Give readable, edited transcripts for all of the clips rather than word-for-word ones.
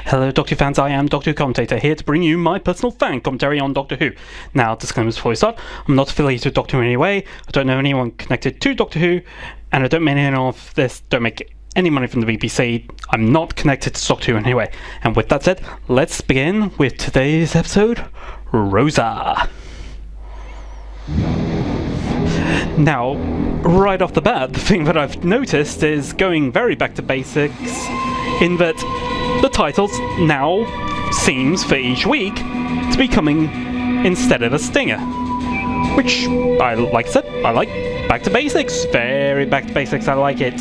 Hello Doctor Who fans, I am Doctor Who Commentator, here to bring you my personal fan commentary on Doctor Who. Now, disclaimers before we start, I'm not affiliated with Doctor Who in any way, I don't know anyone connected to Doctor Who, and I don't mean any of this, don't make any money from the BBC, I'm not connected to Doctor Who in any way. And with that said, let's begin with today's episode, Rosa. Now, right off the bat, the thing that I've noticed is going very back to basics, in that the titles now seems for each week to be coming instead of a stinger, which like I said, I like back to basics, very back to basics. I like it.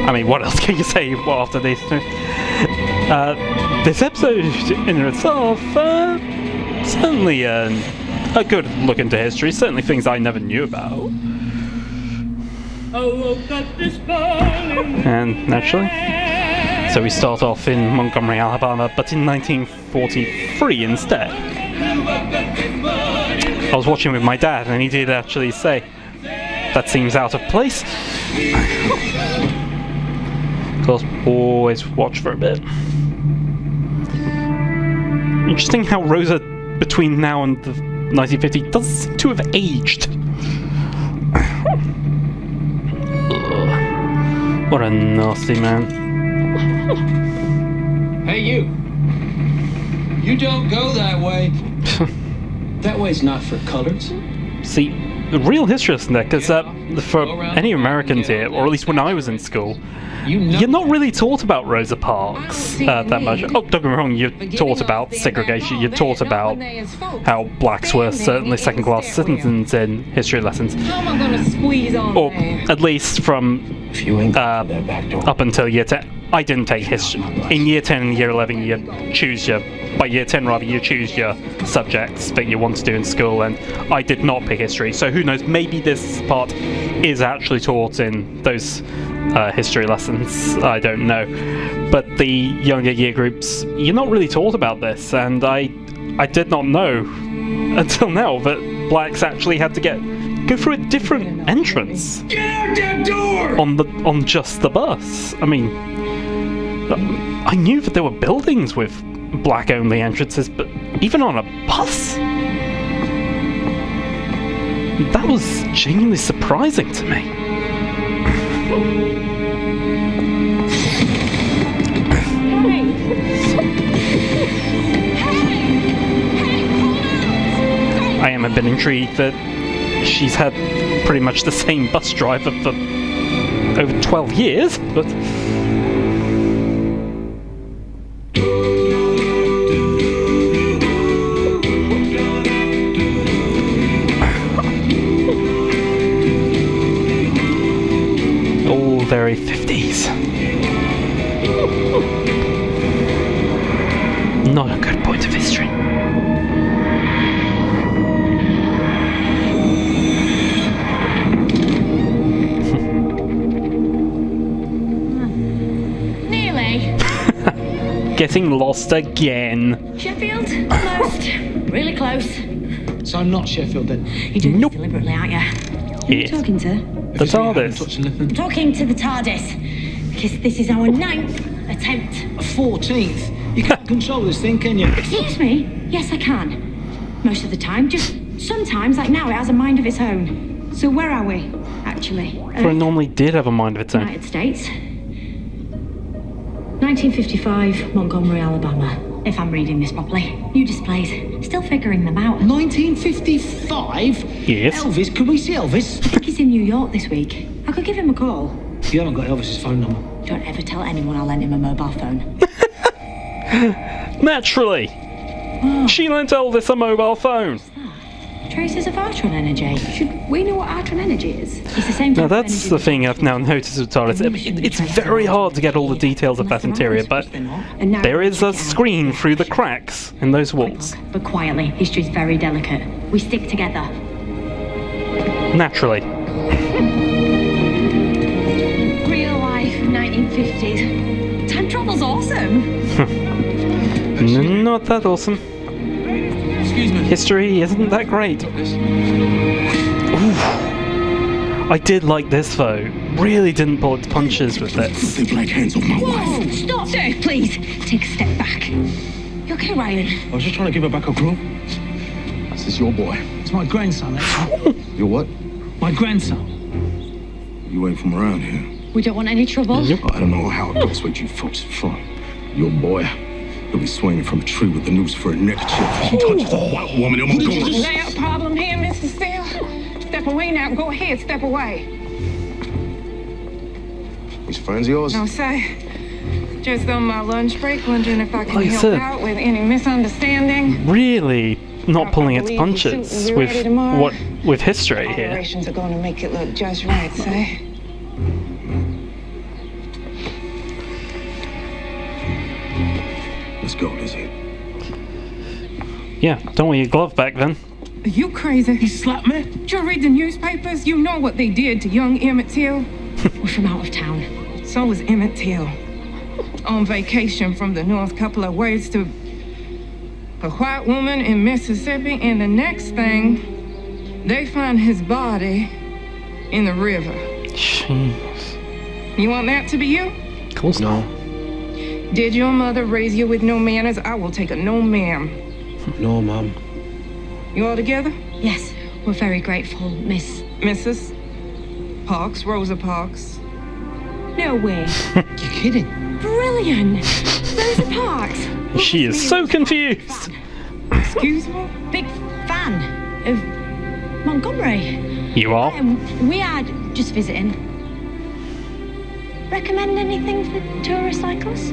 I mean, what else can you say after this? This episode in itself certainly a good look into history. Certainly things I never knew about. And naturally. So we start off in Montgomery, Alabama, but in 1943 instead. I was watching with my dad, and he did actually say, that seems out of place. Of course, always watch for a bit. Interesting how Rosa, between now and the 1950, does seem to have aged. What a nasty man. Hey, you! You don't go that way. That way's not for colours. See, the real history lesson there, because for any Americans here, or at least when I was in school, you're not really taught about Rosa Parks that much. Oh, don't get me wrong, you're taught about segregation, you're taught about how blacks were certainly second-class citizens in history lessons. Or at least from up until year 10. I didn't take history. In year 10 and year 11, you choose by year 10 rather, you choose your subjects that you want to do in school, and I did not pick history, so who knows, maybe this part is actually taught in those history lessons, I don't know. But the younger year groups, you're not really taught about this, and I did not know until now that blacks actually had to go through a different entrance on just the bus. I mean, I knew that there were buildings with black-only entrances, but even on a bus? That was genuinely surprising to me. I am a bit intrigued that she's had pretty much the same bus driver for over 12 years, but... all very 50s. Not a good point of history. Getting lost again. Sheffield? Almost. Really close. So I'm not Sheffield then? You're doing this deliberately, aren't you? Who are you talking to? The TARDIS. I'm talking to the TARDIS. Because this is our 9th attempt. 14th? You can't control this thing, can you? Excuse me? Yes, I can. Most of the time. Just sometimes, like now, it has a mind of its own. So where are we, actually? For it normally did have a mind of its own. United States. 1955, Montgomery, Alabama. If I'm reading this properly. New displays. Still figuring them out. 1955? Yes. Elvis? Could we see Elvis? I think he's in New York this week. I could give him a call. You haven't got Elvis's phone number. Don't ever tell anyone I lent him a mobile phone. Naturally. Oh. She lent Elvis a mobile phone. What's that? Traces of Artron energy. Should we know what Artron energy is? It's the same type Now of that's energy the thing I've now noticed with TARDIS. I mean, it's very hard to get all the details of that interior, but there is a screen through the cracks in those walls. But quietly, history's very delicate. We stick together. Naturally. Real life, 1950s. Time travel's awesome. Not that awesome. Excuse me. History isn't that great. Ooh. I did like this though. Really didn't pull its punches with this. The black hands on my wife. Whoa! Stop, sir, please. Take a step back. You okay, Ryan? I was just trying to give her back her groove. This is your boy. It's my grandson, eh? Your what? My grandson. You ain't from around here. We don't want any trouble. I don't know how it goes where you folks are from. Your boy, he'll be swinging from a tree with the noose for a neckerchief. She touches a white woman in Montgomery. Is there a problem here, Mr. Steele? Step away now. Go ahead, step away. These friends of yours? No, sir. Just on my lunch break, wondering if I can Like I help said. out with any misunderstanding. Really not pulling its I believe punches the suit will be ready with tomorrow. with history here. Operations are going to make it look just right, sir. Let's go, Lizzie. Yeah, don't wear your glove back then. Are you crazy? He slapped me. Did you read the newspapers? You know what they did to young Emmett Till? We're from out of town. So was Emmett Till. On vacation from the north, couple of words to a white woman in Mississippi, and the next thing, they find his body in the river. Jeez. You want that to be you? Of course not. Did your mother raise you with no manners? I will take a no ma'am. No, Mum. You all together? Yes, we're very grateful, Miss. Mrs. Parks, Rosa Parks. No way. You're kidding. Brilliant. Rosa Parks. She is so confused. Excuse me? Big fan of Montgomery. You are? We are just visiting. Recommend anything for tourists like us?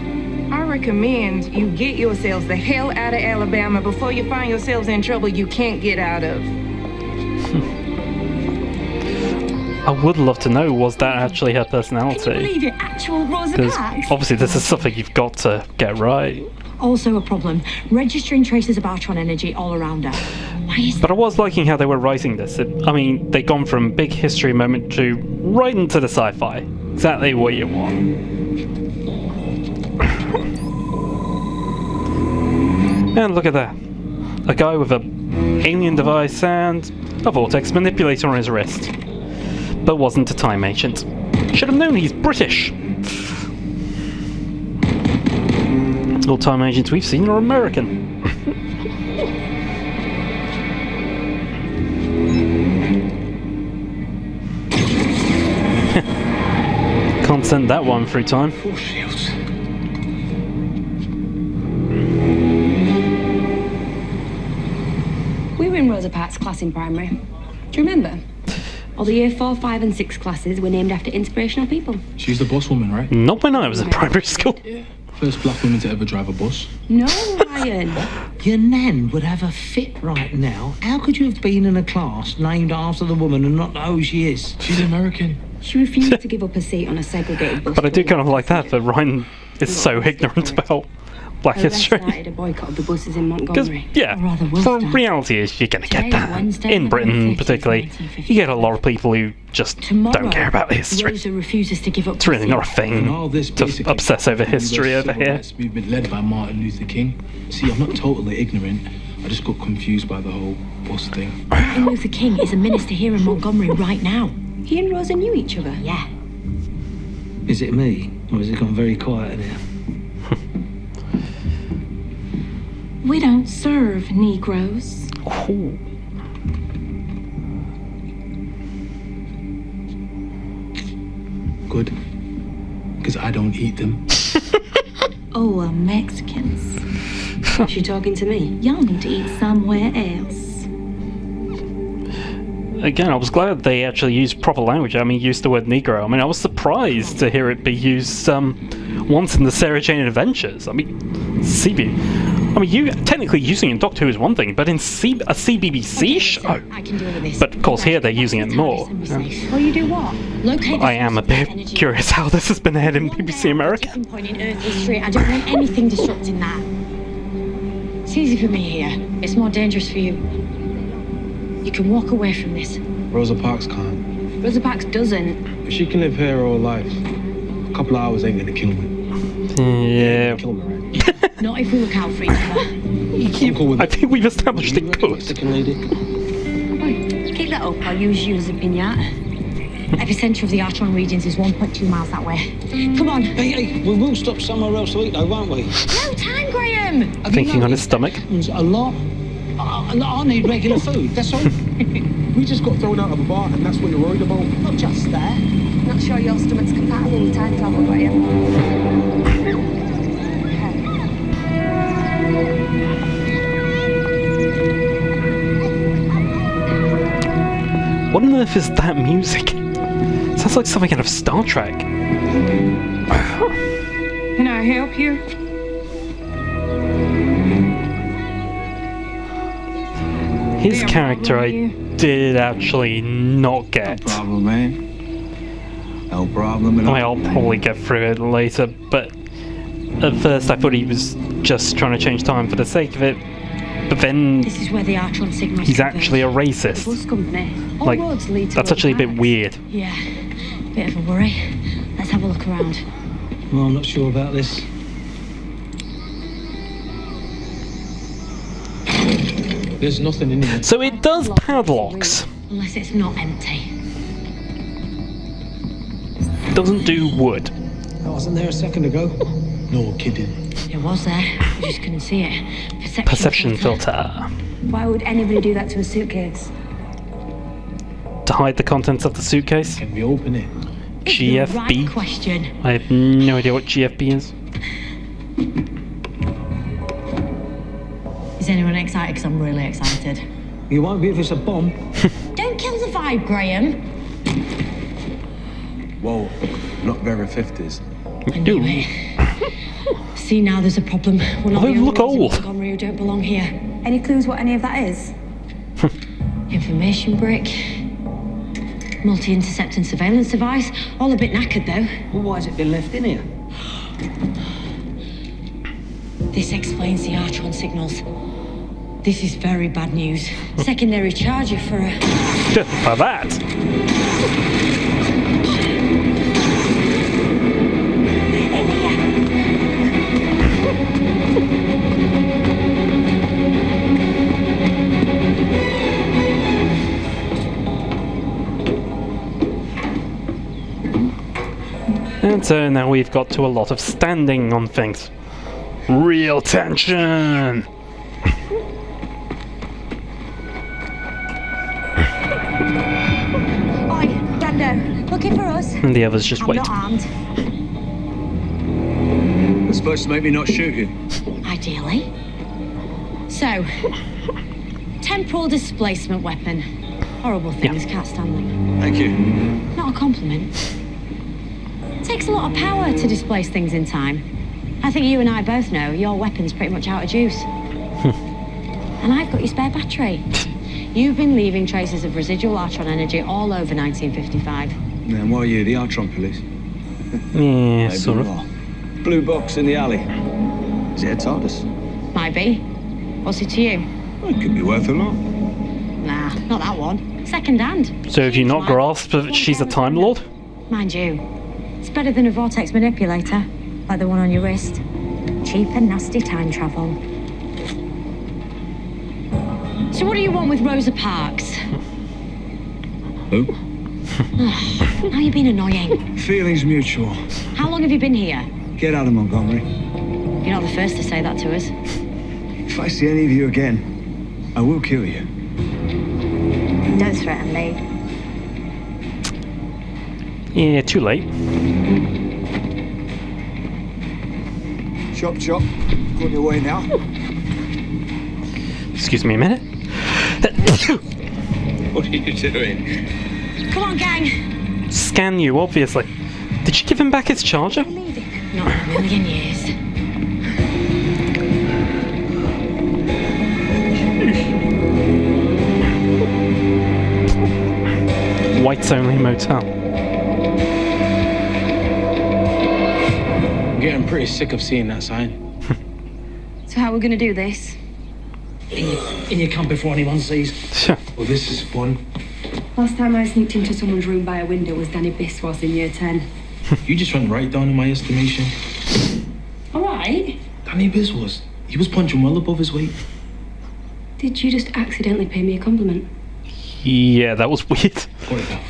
I recommend you get yourselves the hell out of Alabama before you find yourselves in trouble you can't get out of. I would love to know, was that actually her Can you personality? believe it? Actual Rosa Because Parks. obviously this is something you've got to get right. Also a problem. Registering traces of Artron energy all around her. Why is But I was liking how they were writing this. I mean, they've gone from big history moment to right into the sci-fi. Exactly what you want. And look at that. A guy with a alien device and a vortex manipulator on his wrist. But wasn't a time agent. Should have known he's British. All time agents we've seen are American. Can't send that one through time. Force shields. We were in Rosa Parks' class in primary. Do you remember? All the year 4, 5 and 6 classes were named after inspirational people. She's the boss woman, right? Not when I was in primary school. First black woman to ever drive a bus. No, Ryan. Your nan would have a fit right now. How could you have been in a class named after the woman and not know who she is? She's American. She refused to give up her seat on a segregated bus. But I do kind of like that Ryan is so ignorant about black Her arrest history. started a boycott of the buses in Because, Montgomery. yeah, Or rather, will the start. reality is you're going to get Today, that. Wednesday, In Britain, November 15th, particularly, 1950. you get a lot of people who just Tomorrow, don't care about the history. Rosa refuses to give up. It's really not a And thing all this to basically obsess over from the history over civil here. rights movement led by Martin Luther King. See, I'm not totally ignorant. I just got confused by the whole bus thing. Martin Luther King is a minister here in Montgomery right now. He and Rosa knew each other. Yeah. Is it me? Or has it gone very quiet in here? We don't serve Negroes. Ooh. Good. Because I don't eat them. Oh, Mexicans. Is she talking to me? Y'all need to eat somewhere else. Again, I was glad they actually used proper language. I mean, used the word Negro. I mean, I was surprised to hear it be used once in the Sarah Jane Adventures. I mean, CB. I mean, you technically using it in Doctor Who is one thing, but in a CBBC show. I can deal with this. But of course, here they're using it more. Well, you do what? Locate the I am a source of bit energy. curious how this has been aired in One BBC day, America. at some point in Earth history, I don't want anything disrupting that. It's easy for me here. It's more dangerous for you. You can walk away from this. Rosa Parks can't. Rosa Parks doesn't. If she can live here all life, a couple of hours ain't gonna kill me. Yeah. Kill me, right? Not if we look out for each other. I'm cool with I it. think we've established it You reckon, good. Mexican lady? Kick that up, I'll use you as a pinata. Epicenter of the Archon regions is 1.2 miles that way. Come on. Hey, we will stop somewhere else to eat, though, won't we? No time, Graham. Have you Thinking on his noticed stomach. that happens a lot. I need regular food, that's all. We just got thrown out of a bar, and that's what you're worried about? Not just that. Not sure your stomach's compatible with time travel, Graham. What on earth is that music? Sounds like something out of Star Trek. Can I help you? His character I did actually not get. No problem, man. No problem at all. I'll probably get through it later, but at first I thought he was just trying to change time for the sake of it. But then This is where the Archon signals he's converge. actually a racist. Bus company. All Like, roads lead to that's actually a bit Parks. weird. Yeah, bit of a worry. Let's have a look around. Well, I'm not sure about this. There's nothing in here. So it does padlocks. Unless it's not empty. Doesn't do wood. I wasn't there a second ago. No kidding. It was there. You just couldn't see it. Perception filter. Why would anybody do that to a suitcase? To hide the contents of the suitcase. Can we open it? It's the GFB. right question. I have no idea what GFB is. Is anyone excited? Because I'm really excited. You won't be if it's a bomb. Don't kill the vibe, Graham. Whoa, not very 50s. I knew it. See, now there's a problem. We're not Oh, the only look ones in old. Montgomery who don't belong here. Any clues what any of that is? Information brick. Multi-intercept and surveillance device. All a bit knackered, though. Well, why has it been left in here? This explains the Archon signals. This is very bad news. Secondary charger for a... For that. And so now we've got to a lot of standing on things. Real tension! Oi, Brando, looking for us? And the others just I'm wait. not armed. They're supposed to make me not shoot you. Ideally. So, temporal displacement weapon. Horrible things, can't stand them. Thank you. Not a compliment. Takes a lot of power to displace things in time. I think you and I both know your weapon's pretty much out of juice. And I've got your spare battery. You've been leaving traces of residual Archon energy all over 1955. Then why are you the Archon police? Yeah, Maybe sort of. you are. Blue box in the alley. Is it a TARDIS? Might be. What's it to you? Well, it could be worth a lot. Nah, not that one. Second hand. So have you not grasped that she's a Time Lord? Mind you, it's better than a vortex manipulator, like the one on your wrist. Cheap and nasty time travel. So what do you want with Rosa Parks? Who? Now you're being annoying. Feelings mutual. How long have you been here? Get out of Montgomery. You're not the first to say that to us. If I see any of you again, I will kill you. Don't threaten me. Yeah, too late. Chop chop. On your way now. Excuse me a minute. What are you doing? Come on, gang. Scan you, obviously. Did you give him back his charger? Not in a million years. Whites only motel. I'm getting pretty sick of seeing that sign. So how are we going to do this? In your camp before anyone sees. Well, this is fun. Last time I sneaked into someone's room by a window was Danny Biss was in year 10. You just went right down in my estimation. All right. Danny Biz was. He was punching well above his weight. Did you just accidentally pay me a compliment? Yeah, that was weird. What about?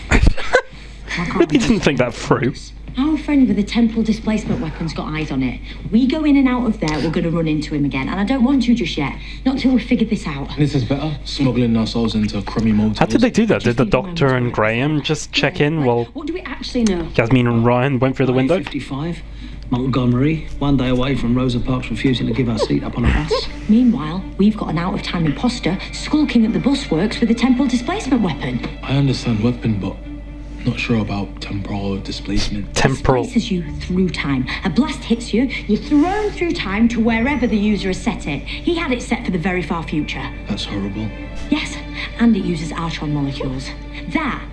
Really didn't think that through. Our friend with the temporal displacement weapon's got eyes on it. We go in and out of there, we're going to run into him again. And I don't want to just yet. Not till we've figured this out. This is better. Smuggling ourselves into crummy motels. How did they do that? Did the Doctor and Graham just check in while What do we actually know? Jasmine and Ryan went through the window? 55, Montgomery, 1 day away from Rosa Parks refusing to give her seat up on a bus. Meanwhile, we've got an out-of-time imposter skulking at the bus works with a temporal displacement weapon. I understand weapon, but not sure about temporal displacement. Temporal. Displaces you through time. A blast hits you, you're thrown through time to wherever the user has set it. He had it set for the very far future. That's horrible. Yes, and it uses Artron molecules. That,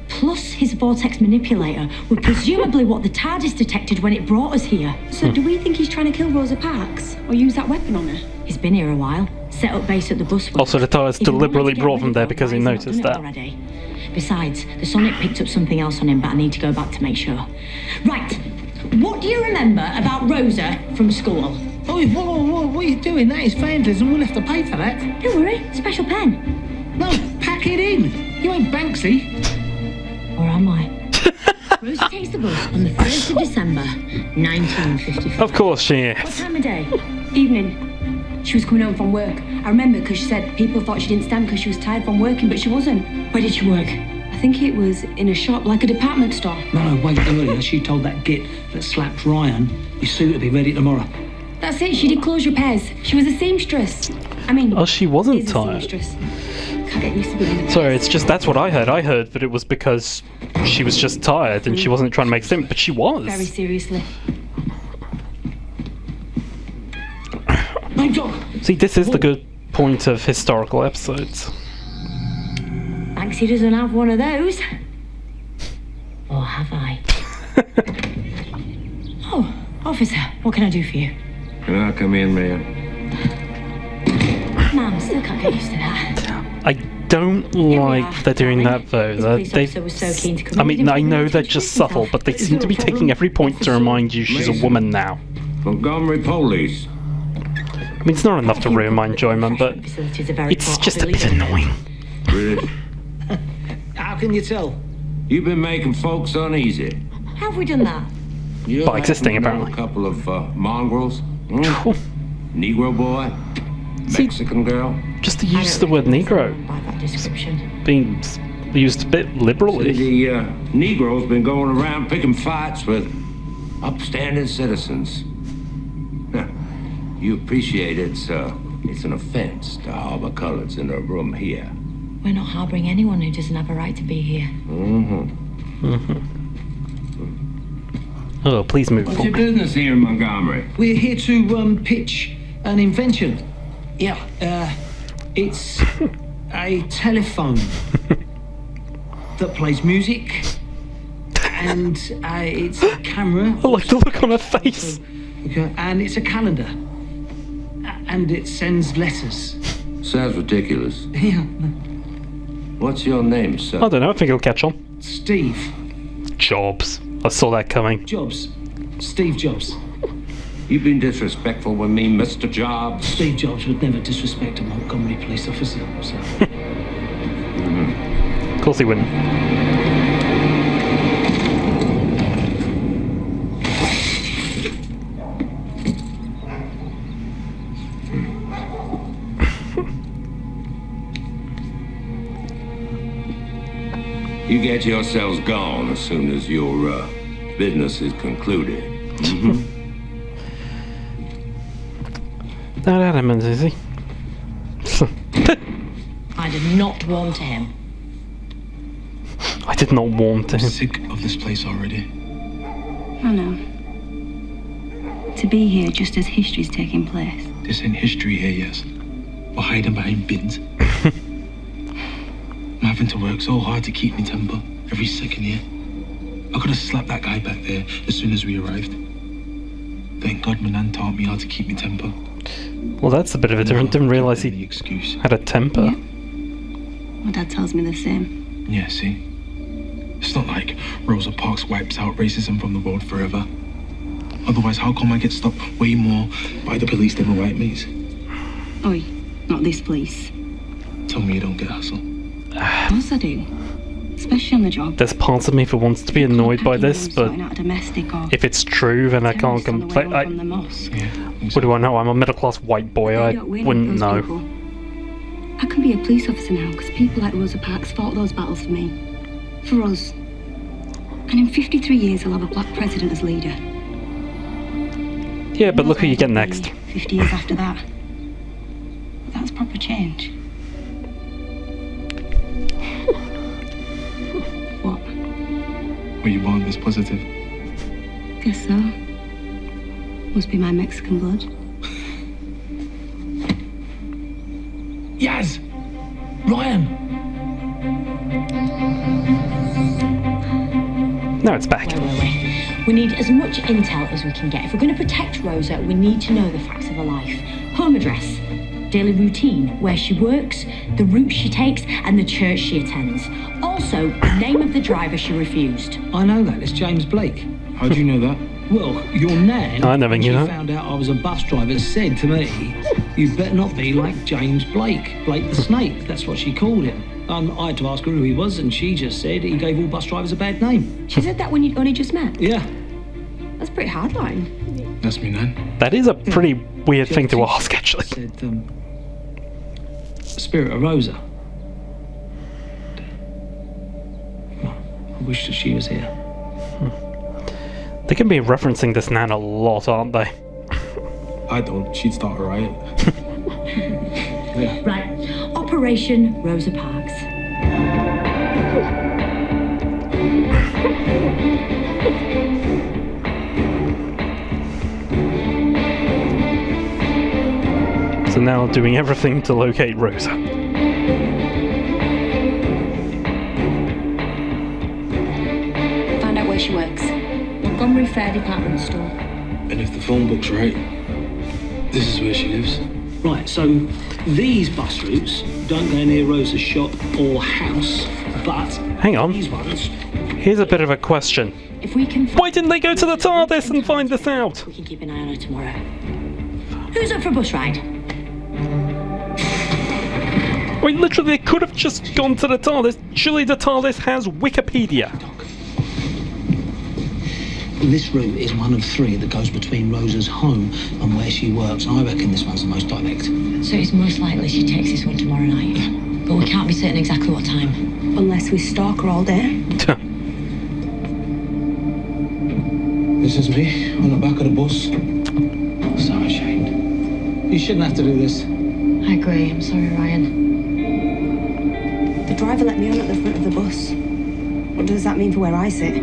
plus his vortex manipulator, were presumably what the TARDIS detected when it brought us here. So do we think he's trying to kill Rosa Parks? Or use that weapon on her? He's been here a while, set up base at the bus works. Also, the TARDIS If he wanted deliberately to get brought rid them of there her, because he why has noticed not done it that. already? Besides, the Sonic picked up something else on him, but I need to go back to make sure. Right, what do you remember about Rosa from school? Oh, what are you doing? That is vandalism. We'll have to pay for that. Don't worry, special pen. No, pack it in. You ain't Banksy. Or am I? Rosa takes the bus on the 1st of December, 1955. Of course she What is. time of day? Evening. She was coming home from work. I remember because she said people thought she didn't stand because she was tired from working, but she wasn't. Where did she work? I think it was in a shop, like a department store. No, wait, earlier she told that git that slapped Ryan his suit will be ready tomorrow. That's it, she did close repairs. She was a seamstress. I mean, Oh, she wasn't is a tired. seamstress. Can't get used to being in the Sorry, it's just that's what I heard. I heard that it was because she was just tired and she wasn't trying to make sense, but she very was. seriously. No, Doc. See, this is the good point of historical episodes. Banksy doesn't have one of those. Or have I? Oh, officer, what can I do for you? Can I come in, ma'am? Ma'am, still can't get used to that. I don't we like are, they're doing darling. that though. This That police officer was so keen to come I in, mean, he I didn't know want they're to just introduce subtle, himself. but they Is seem there to a be taking problem? every point to remind you she's a woman now. Montgomery Police. I mean, it's not enough to ruin my enjoyment, but Facilities are very it's poor, just a I bit believe. annoying. British. How can you tell? You've been making folks uneasy. How have we done that? You By existing, happen to know apparently. A couple of mongrels. Phew. Negro boy. See- Mexican girl. Just to I use don't the word think Negro it's by that description. being used a bit liberally. The Negro's been going around picking fights with upstanding citizens. You appreciate it's an offense to harbor colors in a room here. We're not harbouring anyone who doesn't have a right to be here. Oh, please move What's your forward. business here in Montgomery? We're here to pitch an invention. Yeah, it's a telephone that plays music, and it's a camera. I like the look on her face. Okay, and it's a calendar, and it sends letters. Sounds ridiculous. Yeah, What's your name, sir? I don't know, I think it'll catch on. Steve Jobs. I saw that coming. Jobs. Steve Jobs. You've been disrespectful with me, Mr. Jobs. Steve Jobs would never disrespect a Montgomery police officer. So. Of course he wouldn't. You get yourselves gone as soon as your business is concluded. That adamant, is he? I did not warn to him. I did not warn to I'm him. sick of this place already. I know. To be here just as history's taking place. This ain't history here, yes. We're hiding behind bins. I'm having to work so hard to keep me temper every second here. I could have slapped that guy back there as soon as we arrived. Thank God my nan taught me how to keep me temper. Well, that's a bit of a different. Didn't realise The he excuse. had a temper. Yeah. My dad tells me the same. Yeah, see? It's not like Rosa Parks wipes out racism from the world forever. Otherwise, how come I get stopped way more by the police than my white mates? Oi, not this police. Tell me you don't get hassle. Of course I do. It's especially on the job. There's parts of me that wants to be annoyed by this, but Sorting out a domestic or if it's true, then I can't terrorist on the way complain. home from the mosque. What do I know? I'm a middle-class white boy. They I don't win, wouldn't those know. people. I can be a police officer now because people like Rosa Parks fought those battles for me. For us. And in 53 years, I'll have a black president as leader. Yeah, but look who you get next. 50 years after that. That's proper change. What? Were you born this positive? Guess so. Must be my Mexican blood. Yaz! Ryan! No, it's back. Wait. We need as much intel as we can get. If we're going to protect Rosa, we need to know the facts of her life. Home address, daily routine, where she works, the route she takes, and the church she attends. Also, the name of the driver she refused. I know that, it's James Blake. How do you know that? Well, your nan, I never when knew she that. found out I was a bus driver, said to me, "You better not be like James Blake, Blake the Snake." That's what she called him. I had to ask her who he was, and she just said he gave all bus drivers a bad name. She said that when you'd only just met. Yeah. That's pretty hardline. That's me, Nan. That is a pretty weird thing to ask, actually. Said, Spirit of Rosa. Well, I wish that she was here. They can be referencing this nan a lot, aren't they? I don't. She'd start a riot. Right. Operation Rosa Parks. So now doing everything to locate Rosa. Find out where she works. Montgomery Fair Department Store. And if the phone book's right, this is where she lives. Right, so these bus routes don't go near Rosa's shop or house, but Hang on. these ones. Here's a bit of a question. If we can Why didn't they go to the TARDIS and find this out? we can keep an eye on her tomorrow. Who's up for a bus ride? I mean, literally, they could have just gone to the TARDIS. Surely the TARDIS has Wikipedia. This route is one of three that goes between Rosa's home and where she works. I reckon this one's the most direct. So it's most likely she takes this one tomorrow night. But we can't be certain exactly what time. Unless we stalk her all day. This is me on the back of the bus. So ashamed. You shouldn't have to do this. I agree. I'm sorry, Ryan. The driver let me on at the front of the bus. What does that mean for where I sit?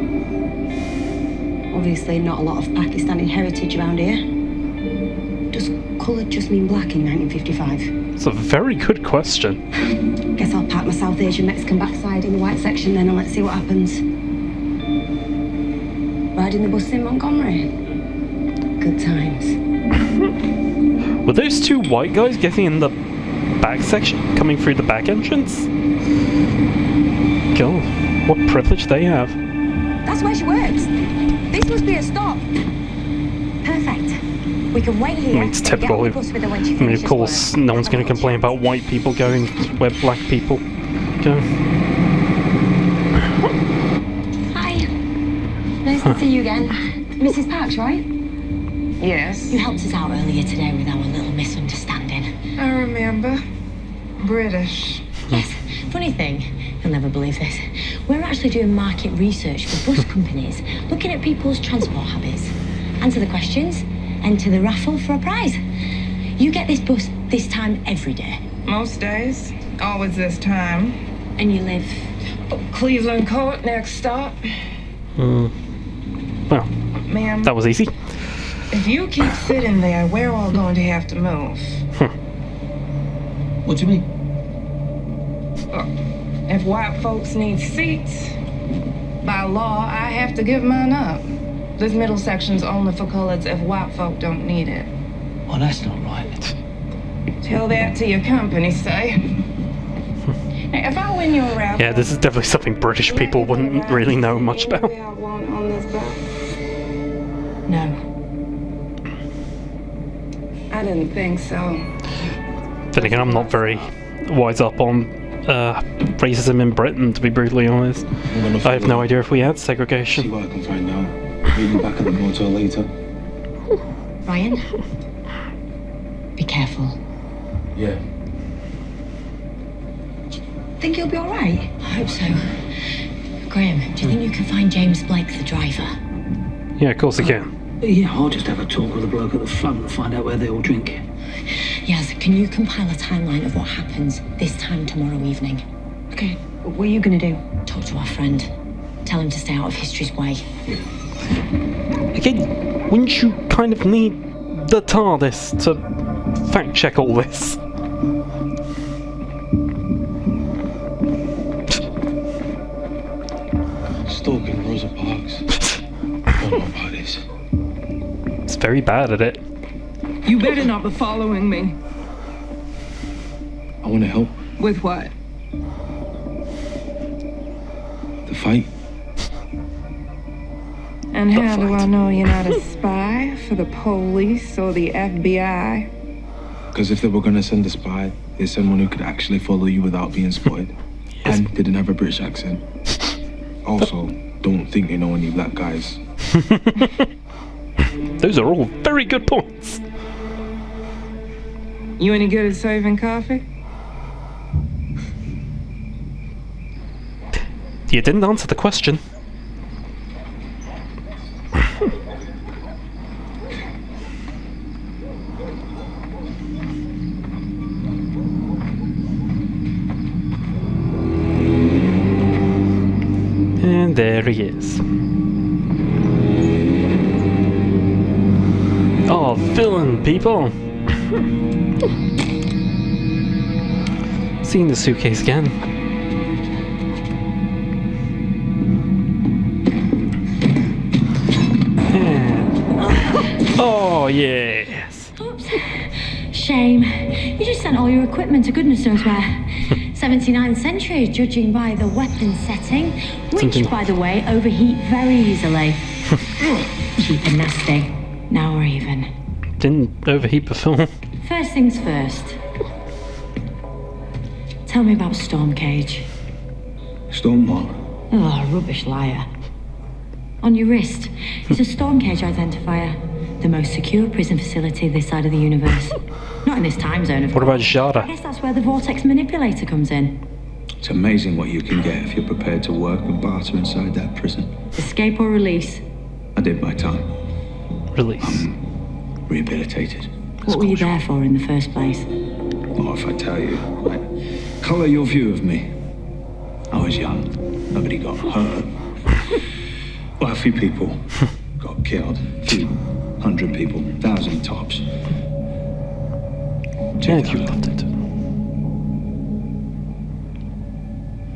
Obviously not a lot of Pakistani heritage around here. Does colour just mean black in 1955? It's a very good question. Guess I'll pack my South Asian Mexican backside in the white section then and let's see what happens. Riding the bus in Montgomery. Good times. Were those two white guys getting in the back section, coming through the back entrance? God, what privilege they have. That's where she works. This must be a stop. Perfect. We can wait here. I mean, it's and get typical. on the bus with her when she I mean, of finishes course, work. no one's going to complain about white people going where black people go. Hi. Nice to see you again. Mrs. Parks, right? Yes, You helped us out earlier today with our little misunderstanding. I remember. British. Yes. Funny thing, you'll never believe this. We're actually doing market research for bus companies, looking at people's transport habits. Answer the questions, enter the raffle for a prize. You get this bus this time every day. Most days, always this time. And you live... Cleveland Court, next stop. Well, Ma'am, that was easy. if you keep sitting there, we're all going to have to move. What do you mean? If white folks need seats, by law, I have to give mine up. This middle section's only for coloreds if white folk don't need it. Oh, that's not right. Tell that to your company, say. Now, if I win your raffle... Yeah, this is definitely something British people wouldn't really know much about. I want on this bus. No. I didn't think so. Then again, I'm not very wise up on racism in Britain, to be brutally honest. I have no idea if we had See segregation. what I can find out. Meet you back at the motel later. Ryan? Be careful. Yeah. Think you'll be all right? I hope so. Graham, do you think you can find James Blake, the driver? Yeah, of course I can. Yeah, I'll just have a talk with the bloke at the front and find out where they all drink. Yes, can you compile a timeline of what happens this time tomorrow evening? Okay, what are you gonna do? Talk to our friend. Tell him to stay out of history's way. Again, wouldn't you kind of need the TARDIS to fact check all this? Stalking Rosa Parks. Don't know about this. It's very bad at it. You better not be following me. I want to help. With what? The fight. And how do I know you're not a spy for the police or the FBI? Because if they were going to send a spy, they'd send one who could actually follow you without being spotted. And didn't have a British accent. Also, don't think they know any black guys. Those are all very good points. You any good at saving coffee? You didn't answer the question. And there he is. Oh, villain, people! Seeing the suitcase again. And... Oh, yes! Oops. Shame. You just sent all your equipment to goodness knows where. 79th century, judging by the weapon setting, which, by the way, overheat very easily. Cheap and nasty. Now we're even. Didn't overheat before. First things first. Tell me about Stormcage. Storm what? Oh, rubbish liar. On your wrist is a Stormcage identifier. The most secure prison facility this side of the universe. Not in this time zone, of What about course. Jada? I guess that's where the vortex manipulator comes in. It's amazing what you can get if you're prepared to work and barter inside that prison. Escape or release? I did my time. Release. Rehabilitated. What were you there for in the first place? Or if I tell you, right? Colour your view of me. I was young. Nobody got hurt. Well, a few people got killed. A few 100 people. 1,000 tops. Yeah, you loved it.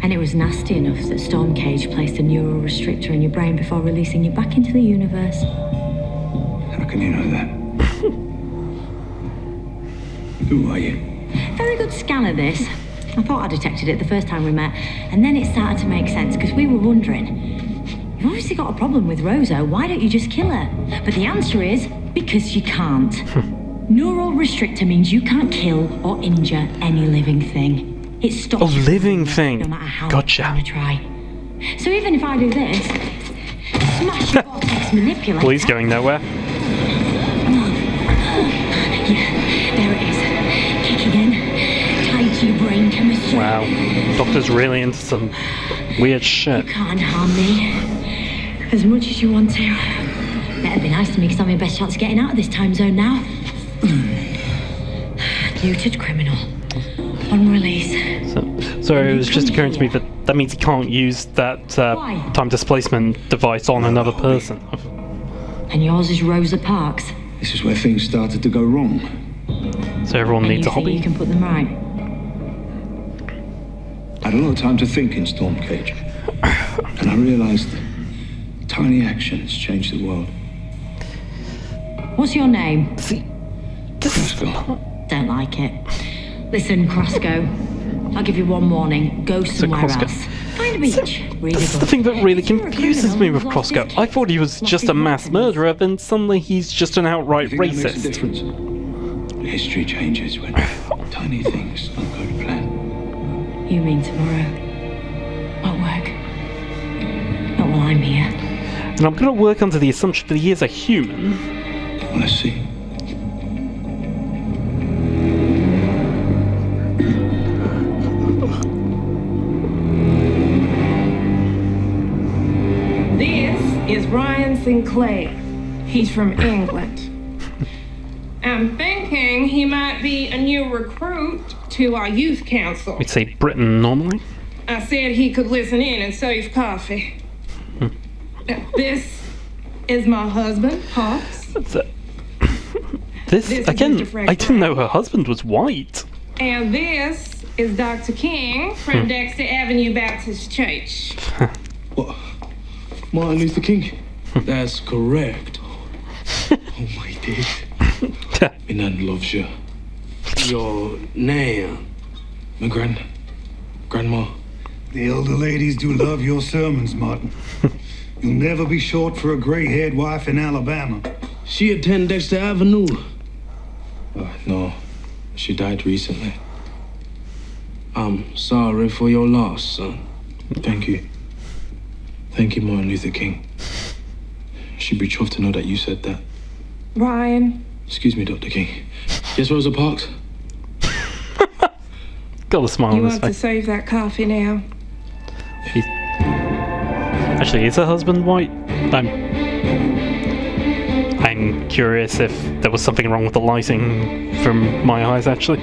And it was nasty enough that Stormcage placed a neural restrictor in your brain before releasing you back into the universe. How can you know that? Who are you? Very good scan of this. I thought I detected it the first time we met, and then it started to make sense because we were wondering, you've obviously got a problem with Rosa, why don't you just kill her? But the answer is, because you can't. Neural restrictor means you can't kill or injure any living thing. It stops. Oh, living thing. No matter how Gotcha. much you try. So even if I do this, smash the vortex manipulator. Well, he's going nowhere. Yeah, there it is. Kicking in. Tied to your brain chemistry. Wow. Doctor's really into some weird shit. You can't harm me. As much as you want to. Better be nice to me because I'm your best chance of getting out of this time zone now. Muted criminal. On release. So it was just occurring to me that means he can't use that time displacement device on another person. And yours is Rosa Parks. This is where things started to go wrong. So everyone And needs you a think hobby. you can put them right? I had a lot of time to think in Stormcage. And I realised tiny actions change the world. What's your name? See, this is the part. Don't like it. Listen, Crosco. I'll give you one warning. Go somewhere Crosco. else. Find a beach. Read a That's the book. thing that really If you're a confuses me with criminal, lost Crosco. his I thought he was kids, just lost a his mass weapons. murderer, then suddenly he's just an outright You think that makes a racist. difference? History changes when tiny things don't go to plan. You mean tomorrow? And I'm going to work under the assumption that he is a human. Let's see. This is Ryan Sinclair. He's from England. I'm thinking he might be a new recruit to our youth council. We'd say Britain normally. I said he could listen in and save coffee. This is my husband, Pops. This is again, Mr. Frank I didn't know Brown. her husband was white. And this is Dr. King from Dexter Avenue Baptist Church. What? Martin Luther King? That's correct. Oh my days. My nan loves you. Your name? My grandma. The elder ladies do love your sermons, Martin. You'll never be short for a gray-haired wife in Alabama. She attend Dexter Avenue. No, she died recently. I'm sorry for your loss, son. Thank you. Thank you, Martin Luther King. She'd be chuffed to know that you said that. Ryan, Excuse me, Dr. King. Yes, Rosa Parks? Got a smile you on his want to face. save that coffee now? Actually, is her husband white? I'm curious if there was something wrong with the lighting from my eyes, actually.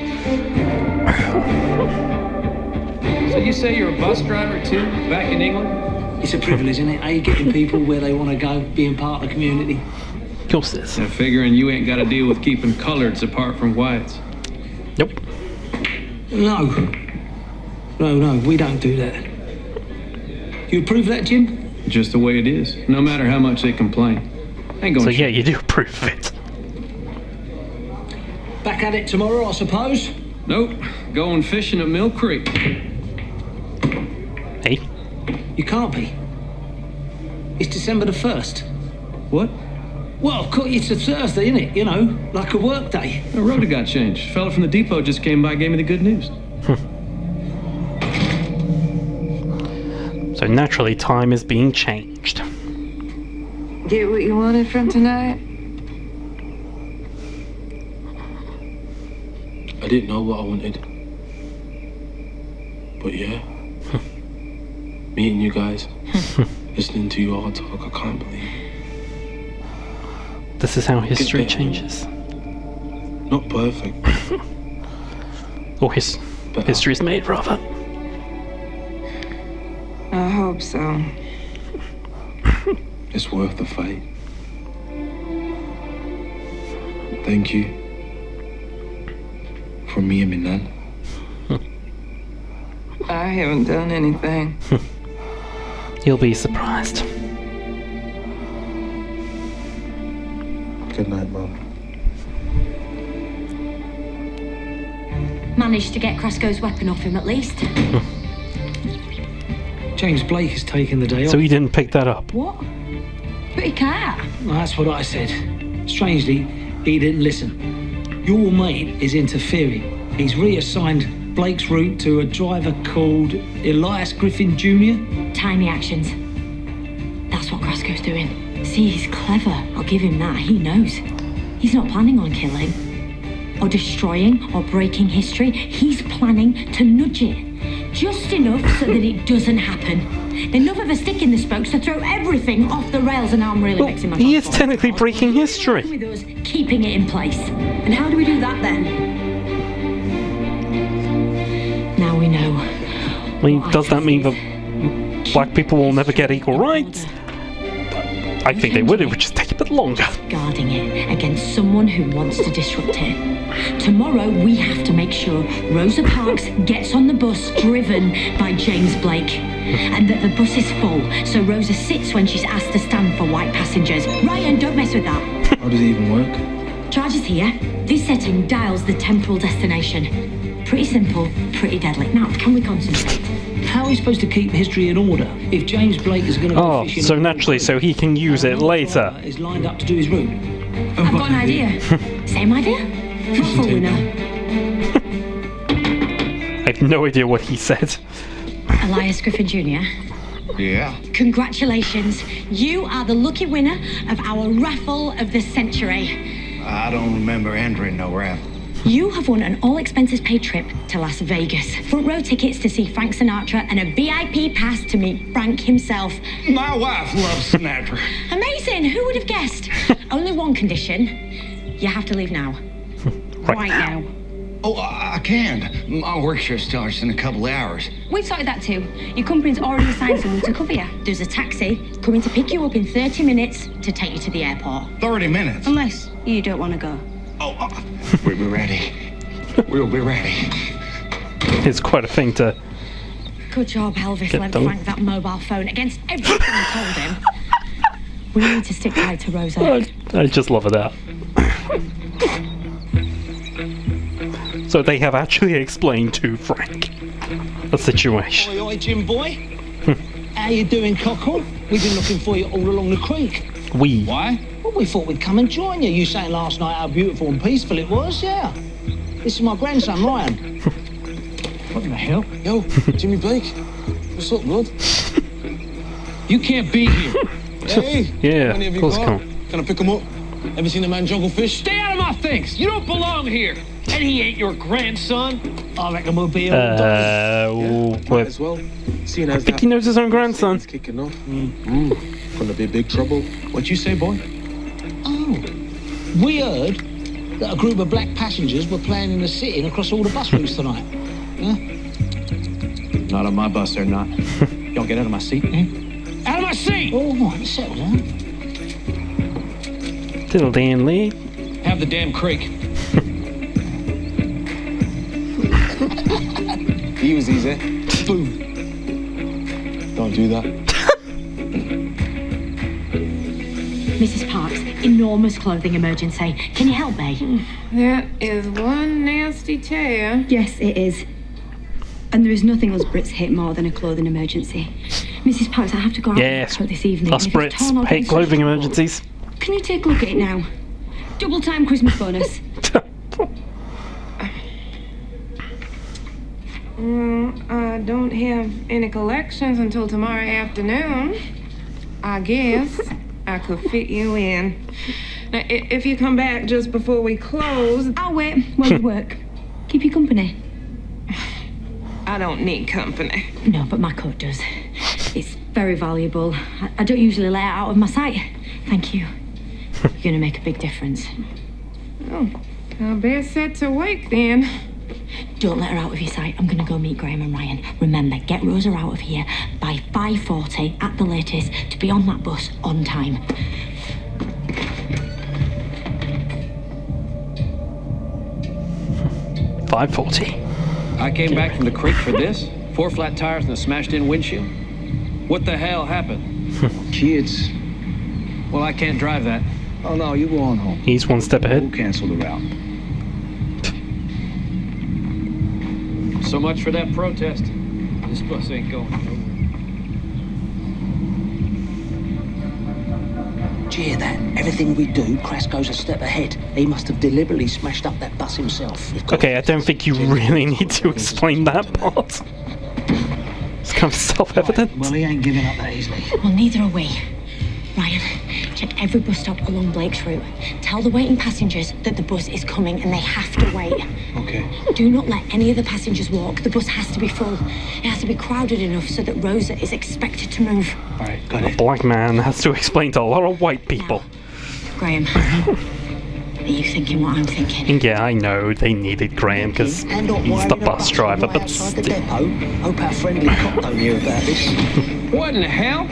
So you say you're a bus driver too, back in England? It's a privilege, isn't it? Eh? Getting people where they want to go, being part of the community. Of course it is. I'm figuring you ain't got to deal with keeping coloreds apart from whites. Nope. No, we don't do that. You approve that, Jim? Just the way it is, no matter how much they complain. Ain't going So yeah, you do approve of it. Back at it tomorrow, I suppose. Nope, going fishing at Mill Creek. Hey, You can't be. It's December the 1st. What? Well, of course, it's a Thursday, isn't it? You know, like a work day. The road got changed. Fella from the depot just came by, gave me the good news. so naturally time is being changed. Get what you wanted from tonight? I didn't know what I wanted. But yeah. Meeting you guys. Listening to you all talk, I can't believe it. This is how history better. changes. Not perfect. Or Better. history is made, rather. I hope so. It's worth the fight. Thank you. From me and my nan. I haven't done anything. You'll be surprised. Good night, Mum. Managed to get Krasko's weapon off him at least. James Blake has taken the day off. So he didn't pick that up. What? But he can't. Well, that's what I said. Strangely, he didn't listen. Your mate is interfering. He's reassigned Blake's route to a driver called Elias Griffin Jr. Tiny actions. That's what Krasko's doing. See, he's clever. I'll give him that. He knows. He's not planning on killing or destroying or breaking history. He's planning to nudge it. Just enough so that it doesn't happen. Enough of a stick in the spokes to throw everything off the rails, and I'm really Well, mixing my he is thoughts. technically breaking history. With us keeping it in place. And how do we do that then? Now we know. I mean, does that mean that black people will never get equal rights? I think they would. It would just take a bit longer. Guarding it against someone who wants to disrupt it. Tomorrow we have to make sure Rosa Parks gets on the bus driven by James Blake. And that the bus is full, so Rosa sits when she's asked to stand for white passengers. Ryan, don't mess with that. How does it even work? Charge is here. This setting dials the temporal destination. Pretty simple, pretty deadly. Now, can we concentrate? How are we supposed to keep history in order if James Blake is going to go Oh, fishing? so naturally, so he can use it later. Is lined up to do his route. I've got an idea. Same idea? Not full winner. I have no idea what he said. Elias Griffin Jr. Yeah? Congratulations. You are the lucky winner of our raffle of the century. I don't remember entering no raffle. You have won an all-expenses-paid trip to Las Vegas, front-row tickets to see Frank Sinatra, and a VIP pass to meet Frank himself. My wife loves Sinatra. Amazing! Who would have guessed? Only one condition. You have to leave now. Right now. Oh, I can. My work shift starts in a couple hours. We've sorted that too. Your company's already assigned someone to cover you. There's a taxi coming to pick you up in 30 minutes to take you to the airport. 30 minutes. Unless you don't want to go. Oh, we'll be ready. We'll be ready. It's quite a thing to... Good job, Elvis Get lent done. Frank that mobile phone against everything you told him. We need to stick tight to Rosa. I just love that. So they have actually explained to Frank the situation. Oi, oi, Jim boy. How you doing, Cockle? We've been looking for you all along the creek. We. Why? Well, we thought we'd come and join you. You saying last night how beautiful and peaceful it was, yeah. This is my grandson, Ryan. What the hell? Yo, Jimmy Blake. What's up, bud? You can't be here. Hey. Yeah, How many of you course got? come. Can I pick him up? Ever seen a man juggle fish? Stay out of my things. You don't belong here. And he ain't your grandson. I reckon we'll be Might Well, as well. Seeing I as think he knows his own grandson. It's kicking off. Gonna be big trouble. What you say, boy? Oh, we heard that a group of black passengers were planning a sit-in across all the bus routes tonight. Huh? Not on my bus, they're not. Y'all get out of my seat. Out of my seat! All right, settle down. Diddle Dan Lee. Have the damn creek. He was easy. Boom. Don't do that. Mrs. Parks, enormous clothing emergency. Can you help me? That is one nasty tear. Yes, it is. And there is nothing us Brits hate more than a clothing emergency. Mrs. Parks, I have to go out Yes, this evening. us and if it's torn, I'll Brits hate get clothing straight- emergencies. Can you take a look at it now? Double time Christmas bonus. I don't have any collections until tomorrow afternoon. I guess I could fit you in. Now, if you come back just before we close, I'll wait while you work. Keep you company. I don't need company. No, but my coat does. It's very valuable. I don't usually let it out of my sight. Thank you. You're gonna make a big difference. Oh, I'll best set to wake then. Don't let her out of your sight. I'm gonna go meet Graham and Ryan. Remember, get Rosa out of here by 5:40 at the latest to be on that bus on time. $5.40. I came back from the creek for this. 4 flat tires and a smashed-in windshield. What the hell happened? Kids. Well, I can't drive that. Oh, no, you go on home. He's one step We'll ahead. cancel the route. So much for that protest. This bus ain't going nowhere. Do you hear that? Everything we do, Crass goes a step ahead. He must have deliberately smashed up that bus himself. Okay, I don't think you really need to explain that part. It's kind of self-evident. Well, he ain't giving up that easily. Well, neither are we. Ryan, check every bus stop along Blake's route. Tell the waiting passengers that the bus is coming and they have to wait. Okay. Do not let any of the passengers walk. The bus has to be full. It has to be crowded enough so that Rosa is expected to move. All right, got A it. black man has to explain to a lot of white people. Graham, are you thinking what I'm thinking? Yeah, I know they needed Graham because And not he's the wiring a bus driver, right but outside the still. depot. Hope our friendly cop don't hear about this. What in the hell?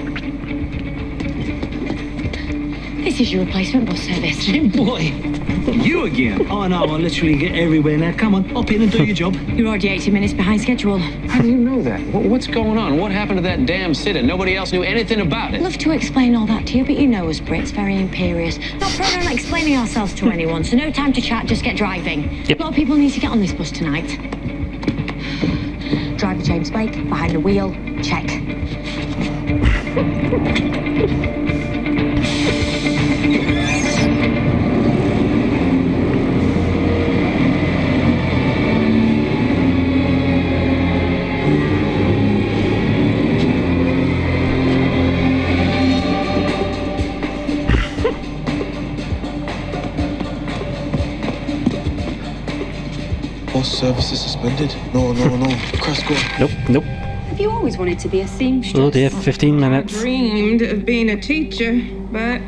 This is your replacement bus service. Jim boy. You again? I know, I literally get everywhere now. Come on, hop in and do your job. You're already 80 minutes behind schedule. How do you know that? What's going on? What happened to that damn sit-in? Nobody else knew anything about I'd it. love to explain all that to you, but you know us Brits, very imperious. Not prone on explaining ourselves to anyone, so no time to chat, just get driving. Yep. A lot of people need to get on this bus tonight. Driver James Blake, behind the wheel, check. service is suspended. No. Krasko. Nope. Have you always wanted to be a seamstress? Oh dear, 15 I minutes. dreamed of being a teacher, but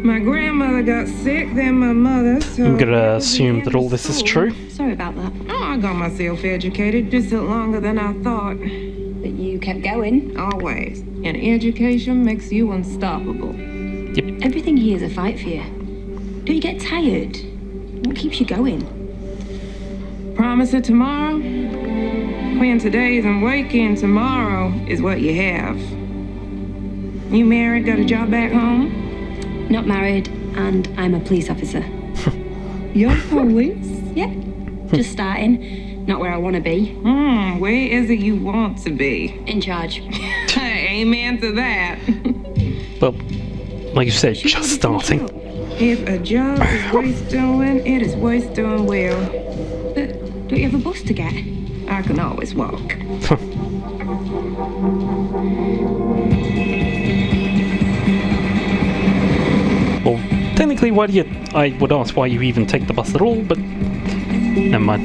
my grandmother got sick, then my mother, so... I'm gonna assume that all this is true. Sorry about that. Oh, I got myself educated. Just took longer than I thought. But you kept going. Always. And education makes you unstoppable. Everything here is a fight for you. Don't you get tired? What keeps you going? Promise it tomorrow? When today isn't waking, tomorrow is what you have. You married, got a job back home? Not married, and I'm a police officer. You're police? Yeah, just starting. Not where I want to be. Where is it you want to be? In charge. Amen to that. Well, like you said, just starting. If a job is worth doing, it is worth doing well. But don't you have a bus to get? I can always walk. Well, technically, I would ask why you even take the bus at all, but never mind.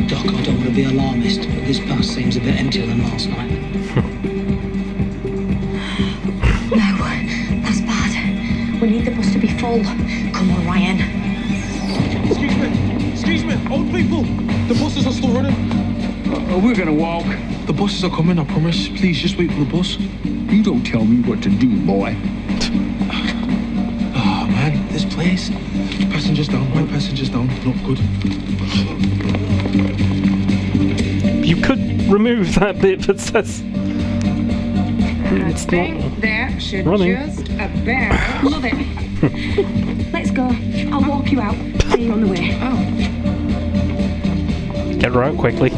Doc, I don't want to be alarmist, but this bus seems a bit emptier than last night. No, that's bad. We need the bus to be full. Come on, Ryan. Excuse me, old people. The buses are still running. We're gonna walk. The buses are coming, I promise. Please, just wait for the bus. You don't tell me what to do, boy. Oh, man, this place. Passengers down, right passengers down. Not good. You could remove that bit that says I think that should running. just about... Love it. Let's go. I'll walk you out. See you on the way. Oh, Get her out quickly.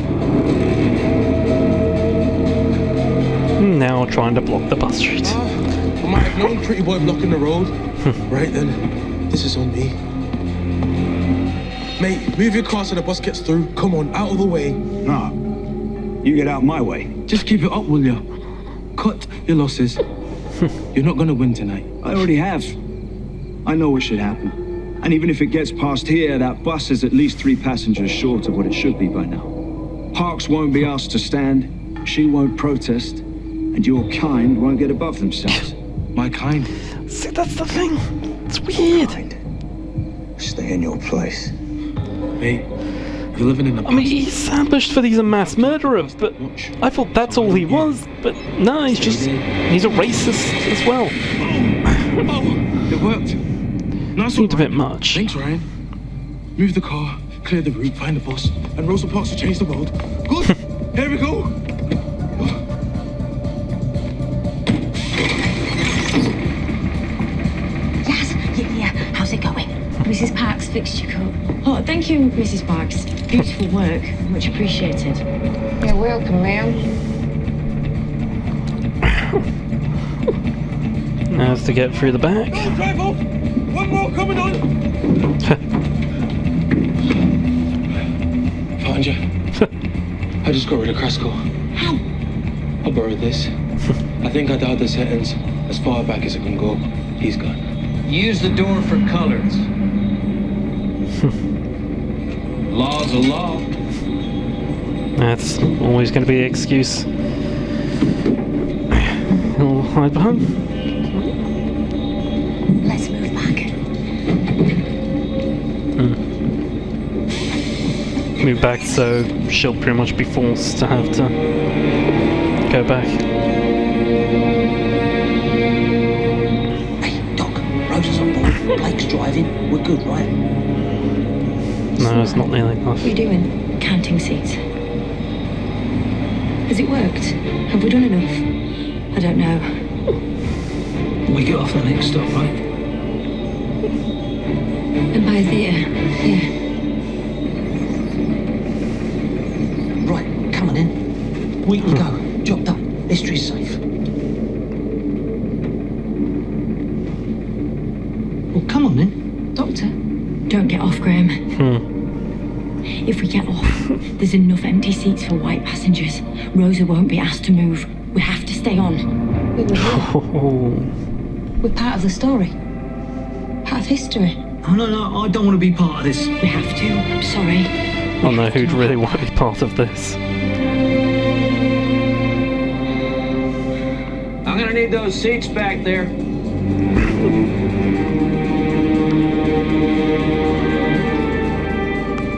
Now trying to block the bus street. I might have known pretty boy blocking the road. Right then, this is on me. Mate, move your car so the bus gets through. Come on, out of the way. Nah, you get out my way. Just keep it up, will ya? Cut your losses. You're not gonna win tonight. I already have. I know what should happen. And even if it gets past here, that bus is at least 3 passengers short of what it should be by now. Parks won't be asked to stand, she won't protest, and your kind won't get above themselves. My kind. See, that's the thing. It's weird. Stay in your place. Mate, you're living in the I mean, he's ambushed for he's a mass murderer, but I thought that's all he was. But no, he's a racist as well. Oh, it worked. Nice Seemed a one, bit much. Thanks, Ryan. Move the car, clear the route, find the bus, and Rosa Parks will change the world. Good. Here we go. Yes, yeah. How's it going? Mrs. Parks fixed your coat. Oh, thank you, Mrs. Parks. Beautiful work. Much appreciated. you're welcome, ma'am. Now has to get through the back. Don't drive off. One more coming on. Found you. I just got rid of Krasko. How? I borrowed this. I think I dialed the settings as far back as it can go. He's gone. Use the door for colors. Law's a law. That's always going to be the excuse. He'll hide behind. Let's move back. Move back so she'll pretty much be forced to have to go back. Hey, Doc, Rosa's on board. Blake's driving. We're good, right? No, it's not nearly enough. What are you doing? Counting seats. Has it worked? Have we done enough? I don't know. We get off the next stop, right? Empire Theatre. Yeah. Right, come on in. We can go. Job done. History's safe. Well, come on then. Doctor, don't get off, Graham. If we get off, there's enough empty seats for white passengers. Rosa won't be asked to move. We have to stay on. We were here. Oh. We're part of the story. Part of history. Oh, no, I don't want to be part of this. We have to. I'm sorry. I don't know who'd really want to be part of this. I'm gonna need those seats back there.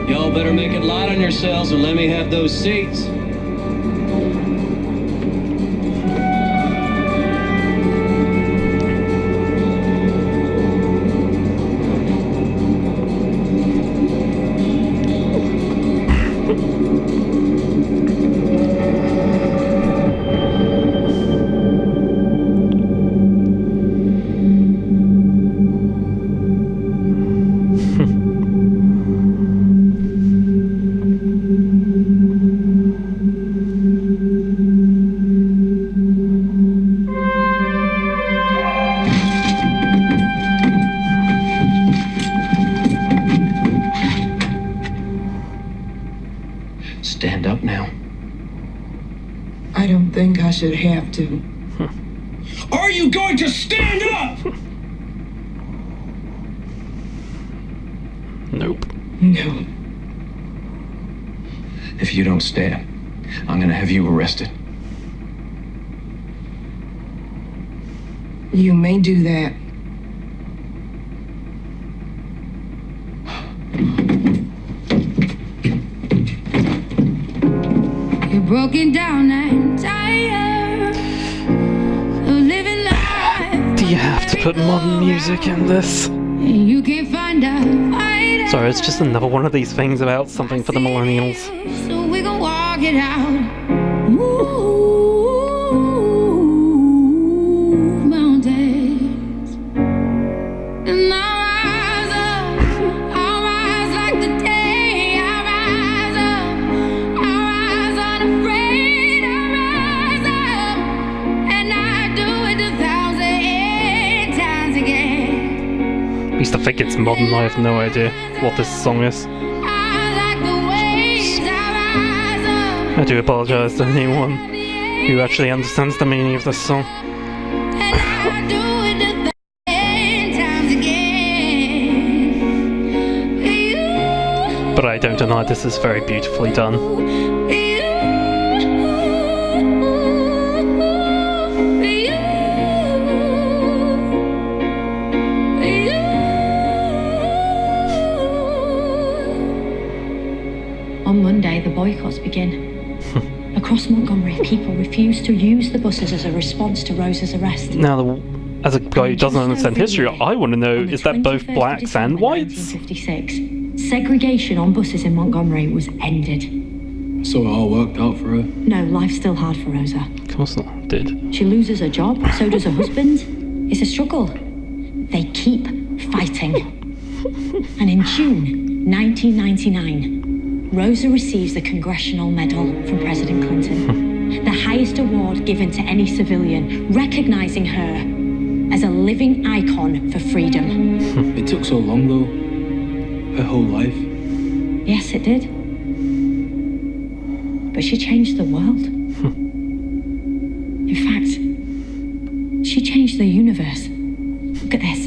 Y'all better make it light on yourselves and let me have those seats. Stand up now. I don't think I should have to. Are you going to stand up? Nope. No. If you don't stand, I'm gonna have you arrested. You may do that. You're broken down and tired of living life. Do you have to put modern music in this? And you can't find a fighter. Sorry, it's just another one of these things about something for the millennials. So we gon' walk it out. Move mountains. And I'll rise like the day. I'll rise unafraid. I'll rise up, and I do it 1,000 times again. I used to think it's modern, I have no idea what this song is. I do apologise to anyone who actually understands the meaning of this song. But I don't deny this is very beautifully done. On Monday, the boycotts begin. Across Montgomery, people refuse to use the buses as a response to Rosa's arrest. Now, as a guy who doesn't understand history, I want to know, is that both blacks and whites? 1956, segregation on buses in Montgomery was ended. So it all worked out for her. No, life's still hard for Rosa. Of course not, did. She loses her job, so does her husband. It's a struggle. They keep fighting. And in June 1999, Rosa receives the Congressional Medal from President Clinton, the highest award given to any civilian, recognizing her as a living icon for freedom. It took so long, though. Her whole life. Yes, it did. But she changed the world. In fact, she changed the universe. Look at this.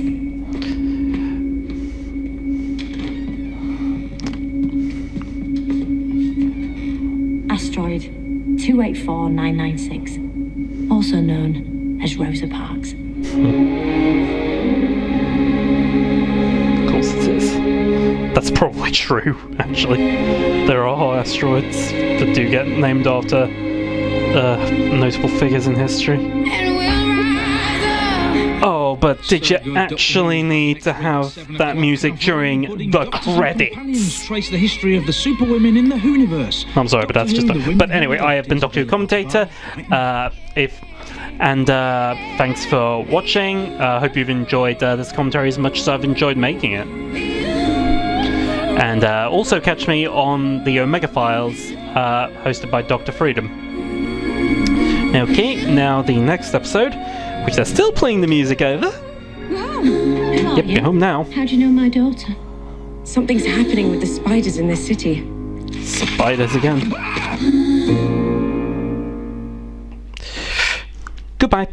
Asteroid 284996, also known as Rosa Parks. Of course it is. That's probably true, actually. There are asteroids that do get named after notable figures in history. Oh, but did you actually need to have that music during the credits? Trace the history of the superwomen in the Whoniverse. I'm sorry, but that's just. But anyway, I have been Doctor Who Commentator. Thanks for watching. Hope you've enjoyed this commentary as much as I've enjoyed making it. And also catch me on the Omega Files, hosted by Dr. Freedom. Okay, now the next episode, which they're still playing the music over. Wow. Yep, you're home now. How do you know my daughter? Something's happening with the spiders in this city. Spiders again. Goodbye.